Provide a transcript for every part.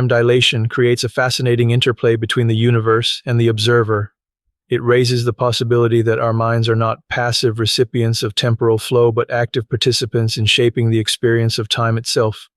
Time dilation creates a fascinating interplay between the universe and the observer. It raises the possibility that our minds are not passive recipients of temporal flow but active participants in shaping the experience of time itself.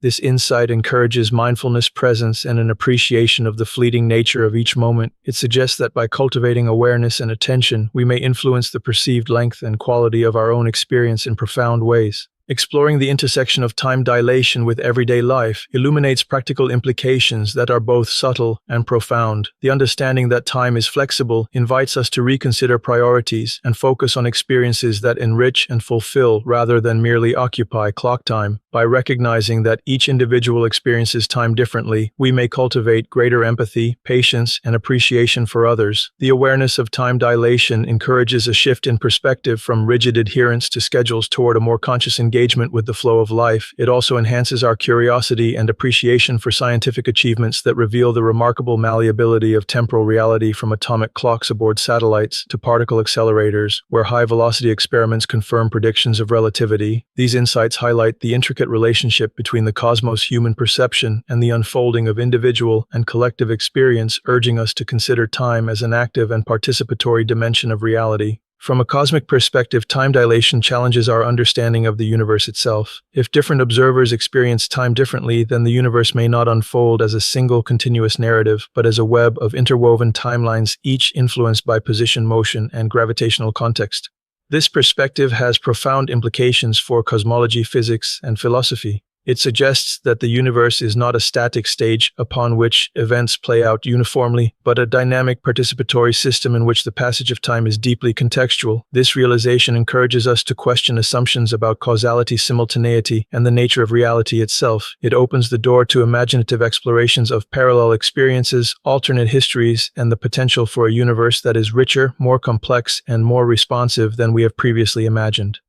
This insight encourages mindfulness, presence, and an appreciation of the fleeting nature of each moment. It suggests that by cultivating awareness and attention, we may influence the perceived length and quality of our own experience in profound ways. Exploring the intersection of time dilation with everyday life illuminates practical implications that are both subtle and profound. The understanding that time is flexible invites us to reconsider priorities and focus on experiences that enrich and fulfill rather than merely occupy clock time. By recognizing that each individual experiences time differently, we may cultivate greater empathy, patience, and appreciation for others. The awareness of time dilation encourages a shift in perspective from rigid adherence to schedules toward a more conscious engagement with the flow of life. It also enhances our curiosity and appreciation for scientific achievements that reveal the remarkable malleability of temporal reality, from atomic clocks aboard satellites to particle accelerators, where high-velocity experiments confirm predictions of relativity. These insights highlight the intricate relationship between the cosmos' human perception and the unfolding of individual and collective experience, urging us to consider time as an active and participatory dimension of reality. From a cosmic perspective, time dilation challenges our understanding of the universe itself. If different observers experience time differently, then the universe may not unfold as a single continuous narrative, but as a web of interwoven timelines, each influenced by position, motion, and gravitational context. This perspective has profound implications for cosmology, physics, and philosophy. It suggests that the universe is not a static stage upon which events play out uniformly, but a dynamic participatory system in which the passage of time is deeply contextual. This realization encourages us to question assumptions about causality, simultaneity, and the nature of reality itself. It opens the door to imaginative explorations of parallel experiences, alternate histories, and the potential for a universe that is richer, more complex, and more responsive than we have previously imagined.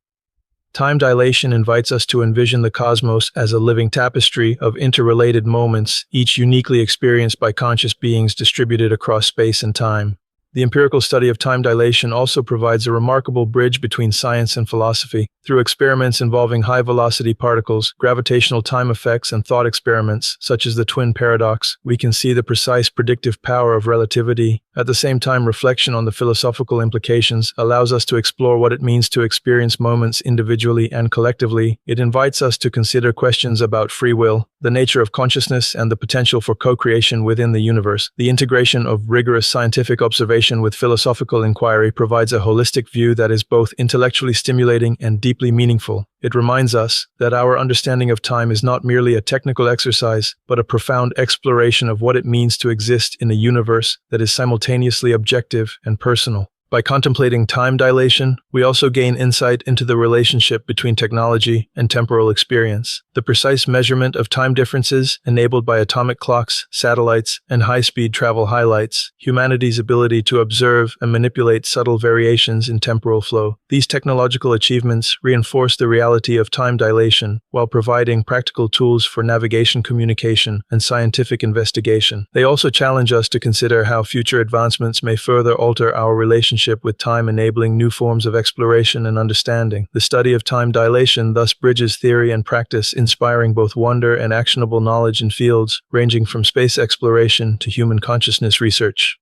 Time dilation invites us to envision the cosmos as a living tapestry of interrelated moments, each uniquely experienced by conscious beings distributed across space and time. The empirical study of time dilation also provides a remarkable bridge between science and philosophy. Through experiments involving high-velocity particles, gravitational time effects, and thought experiments, such as the twin paradox, we can see the precise predictive power of relativity. At the same time, reflection on the philosophical implications allows us to explore what it means to experience moments individually and collectively. It invites us to consider questions about free will, the nature of consciousness, and the potential for co-creation within the universe. The integration of rigorous scientific observation with philosophical inquiry provides a holistic view that is both intellectually stimulating and deeply meaningful. It reminds us that our understanding of time is not merely a technical exercise, but a profound exploration of what it means to exist in a universe that is simultaneously objective and personal. By contemplating time dilation, we also gain insight into the relationship between technology and temporal experience. The precise measurement of time differences enabled by atomic clocks, satellites, and high-speed travel highlights humanity's ability to observe and manipulate subtle variations in temporal flow. These technological achievements reinforce the reality of time dilation while providing practical tools for navigation, communication, and scientific investigation. They also challenge us to consider how future advancements may further alter our relationship with time, enabling new forms of exploration and understanding. The study of time dilation thus bridges theory and practice, inspiring both wonder and actionable knowledge in fields ranging from space exploration to human consciousness research.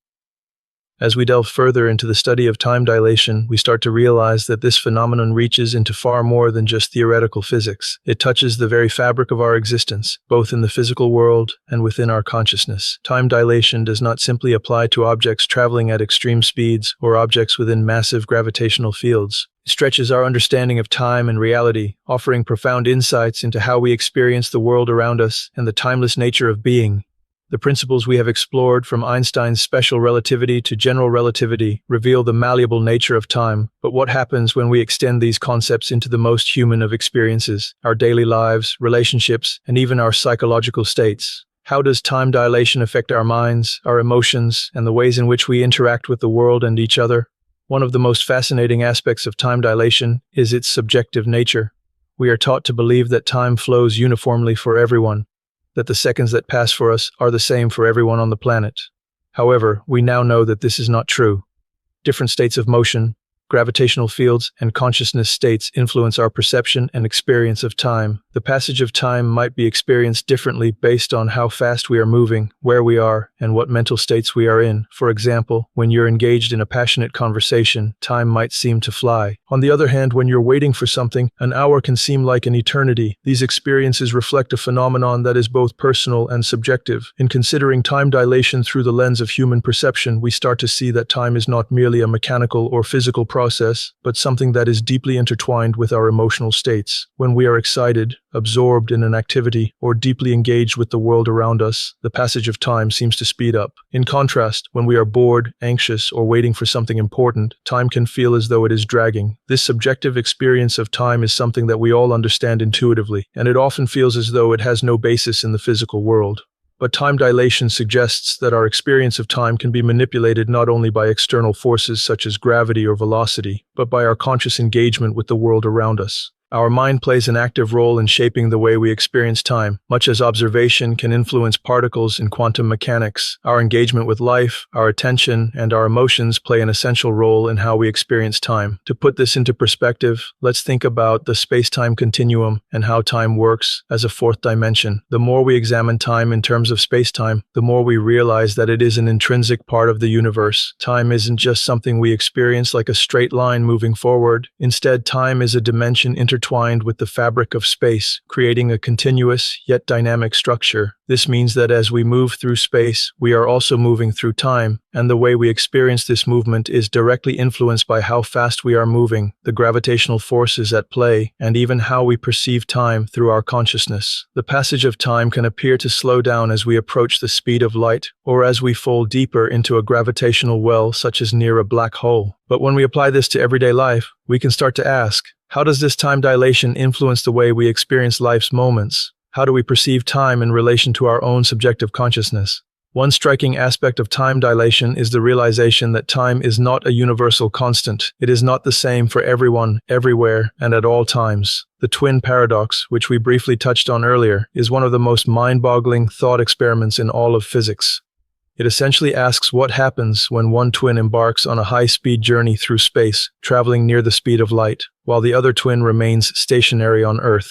As we delve further into the study of time dilation, we start to realize that this phenomenon reaches into far more than just theoretical physics. It touches the very fabric of our existence, both in the physical world and within our consciousness. Time dilation does not simply apply to objects traveling at extreme speeds or objects within massive gravitational fields. It stretches our understanding of time and reality, offering profound insights into how we experience the world around us and the timeless nature of being. The principles we have explored, from Einstein's special relativity to general relativity, reveal the malleable nature of time. But what happens when we extend these concepts into the most human of experiences, our daily lives, relationships, and even our psychological states? How does time dilation affect our minds, our emotions, and the ways in which we interact with the world and each other? One of the most fascinating aspects of time dilation is its subjective nature. We are taught to believe that time flows uniformly for everyone, that the seconds that pass for us are the same for everyone on the planet. However, we now know that this is not true. Different states of motion, gravitational fields, and consciousness states influence our perception and experience of time. The passage of time might be experienced differently based on how fast we are moving, where we are, and what mental states we are in. For example, when you're engaged in a passionate conversation, time might seem to fly. On the other hand, when you're waiting for something, an hour can seem like an eternity. These experiences reflect a phenomenon that is both personal and subjective. In considering time dilation through the lens of human perception, we start to see that time is not merely a mechanical or physical process, but something that is deeply intertwined with our emotional states. When we are excited, absorbed in an activity, or deeply engaged with the world around us, the passage of time seems to speed up. In contrast, when we are bored, anxious, or waiting for something important, time can feel as though it is dragging. This subjective experience of time is something that we all understand intuitively, and it often feels as though it has no basis in the physical world. But time dilation suggests that our experience of time can be manipulated not only by external forces such as gravity or velocity, but by our conscious engagement with the world around us. Our mind plays an active role in shaping the way we experience time. Much as observation can influence particles in quantum mechanics, our engagement with life, our attention, and our emotions play an essential role in how we experience time. To put this into perspective, let's think about the space-time continuum and how time works as a fourth dimension. The more we examine time in terms of space-time, the more we realize that it is an intrinsic part of the universe. Time isn't just something we experience like a straight line moving forward. Instead, time is a dimension intertwined with the fabric of space, creating a continuous yet dynamic structure. This means that as we move through space, we are also moving through time, and the way we experience this movement is directly influenced by how fast we are moving, the gravitational forces at play, and even how we perceive time through our consciousness. The passage of time can appear to slow down as we approach the speed of light, or as we fall deeper into a gravitational well such as near a black hole. But when we apply this to everyday life, we can start to ask, how does this time dilation influence the way we experience life's moments? How do we perceive time in relation to our own subjective consciousness? One striking aspect of time dilation is the realization that time is not a universal constant. It is not the same for everyone, everywhere, and at all times. The twin paradox, which we briefly touched on earlier, is one of the most mind-boggling thought experiments in all of physics. It essentially asks what happens when one twin embarks on a high-speed journey through space, traveling near the speed of light, while the other twin remains stationary on Earth.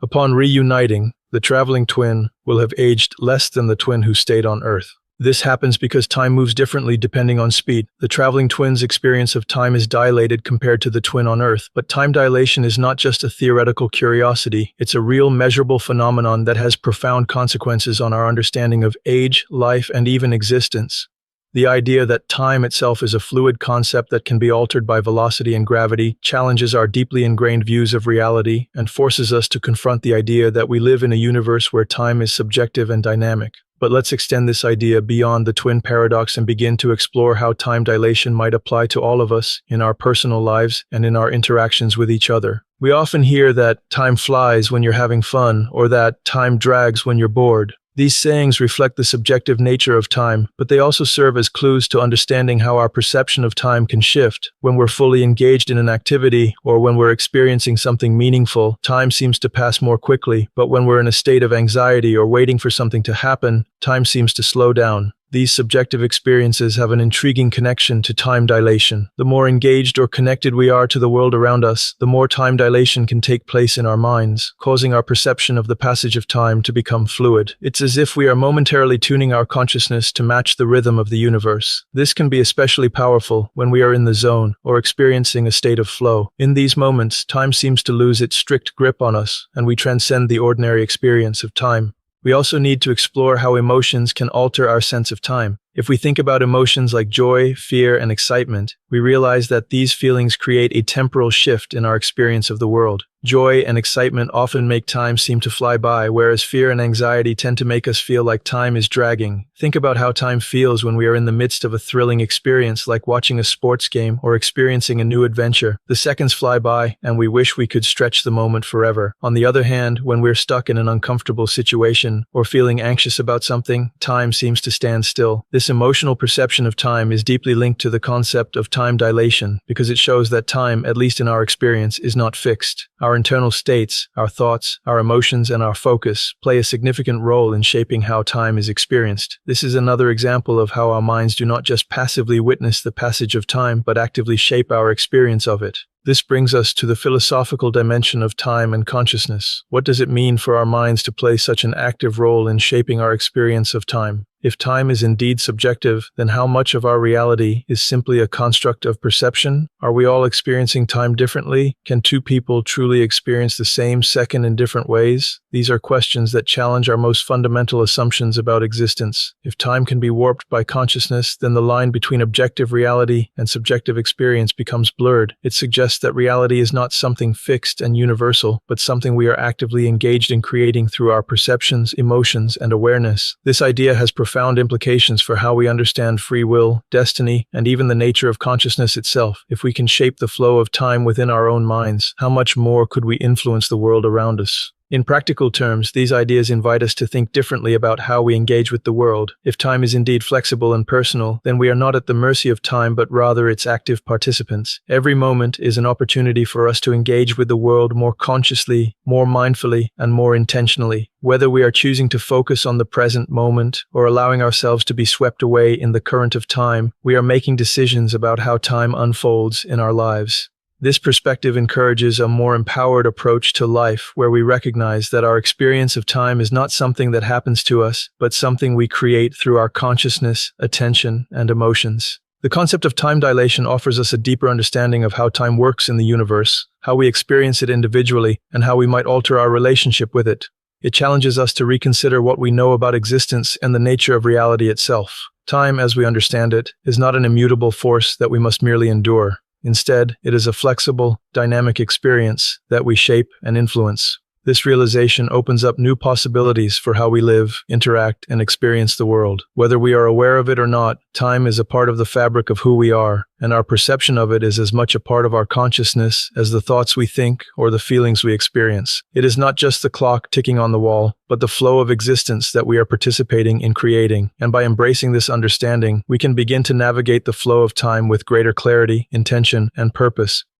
Upon reuniting, the traveling twin will have aged less than the twin who stayed on Earth. This happens because time moves differently depending on speed. The traveling twin's experience of time is dilated compared to the twin on Earth, but time dilation is not just a theoretical curiosity, it's a real measurable phenomenon that has profound consequences on our understanding of age, life, and even existence. The idea that time itself is a fluid concept that can be altered by velocity and gravity challenges our deeply ingrained views of reality and forces us to confront the idea that we live in a universe where time is subjective and dynamic. But let's extend this idea beyond the twin paradox and begin to explore how time dilation might apply to all of us in our personal lives and in our interactions with each other. We often hear that time flies when you're having fun, or that time drags when you're bored. These sayings reflect the subjective nature of time, but they also serve as clues to understanding how our perception of time can shift. When we're fully engaged in an activity, or when we're experiencing something meaningful, time seems to pass more quickly, but when we're in a state of anxiety or waiting for something to happen, time seems to slow down. These subjective experiences have an intriguing connection to time dilation. The more engaged or connected we are to the world around us, the more time dilation can take place in our minds, causing our perception of the passage of time to become fluid. It's as if we are momentarily tuning our consciousness to match the rhythm of the universe. This can be especially powerful when we are in the zone or experiencing a state of flow. In these moments, time seems to lose its strict grip on us, and we transcend the ordinary experience of time. We also need to explore how emotions can alter our sense of time. If we think about emotions like joy, fear, and excitement, we realize that these feelings create a temporal shift in our experience of the world. Joy and excitement often make time seem to fly by, whereas fear and anxiety tend to make us feel like time is dragging. Think about how time feels when we are in the midst of a thrilling experience like watching a sports game or experiencing a new adventure. The seconds fly by, and we wish we could stretch the moment forever. On the other hand, when we're stuck in an uncomfortable situation or feeling anxious about something, time seems to stand still. This emotional perception of time is deeply linked to the concept of time dilation because it shows that time, at least in our experience, is not fixed. Our Our internal states, our thoughts, our emotions, and our focus play a significant role in shaping how time is experienced. This is another example of how our minds do not just passively witness the passage of time, but actively shape our experience of it. This brings us to the philosophical dimension of time and consciousness. What does it mean for our minds to play such an active role in shaping our experience of time? If time is indeed subjective, then how much of our reality is simply a construct of perception? Are we all experiencing time differently? Can two people truly experience the same second in different ways? These are questions that challenge our most fundamental assumptions about existence. If time can be warped by consciousness, then the line between objective reality and subjective experience becomes blurred. It suggests that reality is not something fixed and universal, but something we are actively engaged in creating through our perceptions, emotions, and awareness. This idea has profound implications for how we understand free will, destiny, and even the nature of consciousness itself. If we can shape the flow of time within our own minds, how much more could we influence the world around us? In practical terms, these ideas invite us to think differently about how we engage with the world. If time is indeed flexible and personal, then we are not at the mercy of time, but rather its active participants. Every moment is an opportunity for us to engage with the world more consciously, more mindfully, and more intentionally. Whether we are choosing to focus on the present moment or allowing ourselves to be swept away in the current of time, we are making decisions about how time unfolds in our lives. This perspective encourages a more empowered approach to life, where we recognize that our experience of time is not something that happens to us, but something we create through our consciousness, attention, and emotions. The concept of time dilation offers us a deeper understanding of how time works in the universe, how we experience it individually, and how we might alter our relationship with it. It challenges us to reconsider what we know about existence and the nature of reality itself. Time, as we understand it, is not an immutable force that we must merely endure. Instead, it is a flexible, dynamic experience that we shape and influence. This realization opens up new possibilities for how we live, interact, and experience the world. Whether we are aware of it or not, time is a part of the fabric of who we are, and our perception of it is as much a part of our consciousness as the thoughts we think or the feelings we experience. It is not just the clock ticking on the wall, but the flow of existence that we are participating in creating. And by embracing this understanding, we can begin to navigate the flow of time with greater clarity, intention, and purpose.